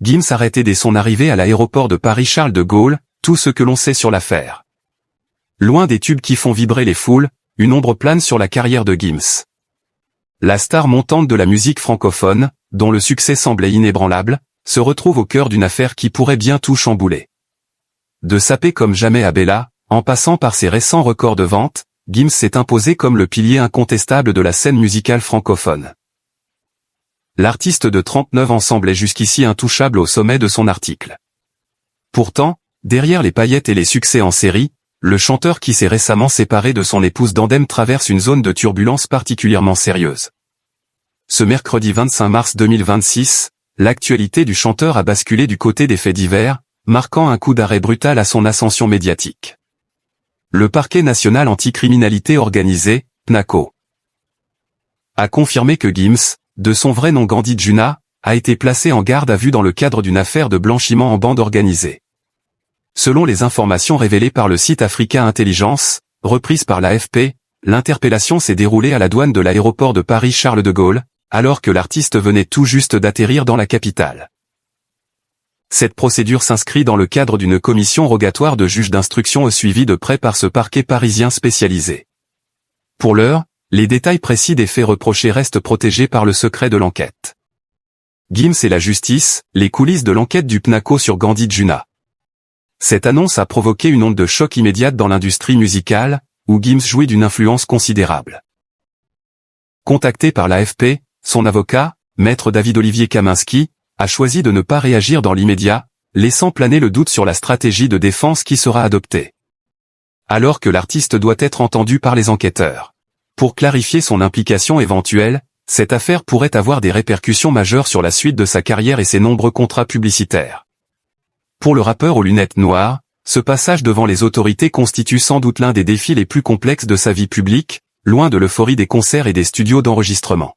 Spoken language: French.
Gims arrêté dès son arrivée à l'aéroport de Paris-Charles de Gaulle, tout ce que l'on sait sur l'affaire. Loin des tubes qui font vibrer les foules, une ombre plane sur la carrière de Gims. La star montante de la musique francophone, dont le succès semblait inébranlable, se retrouve au cœur d'une affaire qui pourrait bien tout chambouler. De saper comme jamais à Bella, en passant par ses récents records de vente, Gims s'est imposé comme le pilier incontestable de la scène musicale francophone. L'artiste de 39 ans semblait jusqu'ici intouchable au sommet de son article. Pourtant, derrière les paillettes et les succès en série, le chanteur qui s'est récemment séparé de son épouse Dandem traverse une zone de turbulence particulièrement sérieuse. Ce mercredi 25 mars 2026, l'actualité du chanteur a basculé du côté des faits divers, marquant un coup d'arrêt brutal à son ascension médiatique. Le parquet national anticriminalité organisée, PNACO, a confirmé que Gims, de son vrai nom Gandhi Junna, a été placé en garde à vue dans le cadre d'une affaire de blanchiment en bande organisée. Selon les informations révélées par le site Africa Intelligence, reprise par l'AFP, l'interpellation s'est déroulée à la douane de l'aéroport de Paris-Charles de Gaulle, alors que l'artiste venait tout juste d'atterrir dans la capitale. Cette procédure s'inscrit dans le cadre d'une commission rogatoire de juges d'instruction suivie de près par ce parquet parisien spécialisé. Pour l'heure, les détails précis des faits reprochés restent protégés par le secret de l'enquête. Gims et la justice, les coulisses de l'enquête du PNACO sur Gandhi Junna. Cette annonce a provoqué une onde de choc immédiate dans l'industrie musicale, où Gims jouit d'une influence considérable. Contacté par l'AFP, son avocat, maître David-Olivier Kaminski, a choisi de ne pas réagir dans l'immédiat, laissant planer le doute sur la stratégie de défense qui sera adoptée. Alors que l'artiste doit être entendu par les enquêteurs. Pour clarifier son implication éventuelle, cette affaire pourrait avoir des répercussions majeures sur la suite de sa carrière et ses nombreux contrats publicitaires. Pour le rappeur aux lunettes noires, ce passage devant les autorités constitue sans doute l'un des défis les plus complexes de sa vie publique, loin de l'euphorie des concerts et des studios d'enregistrement.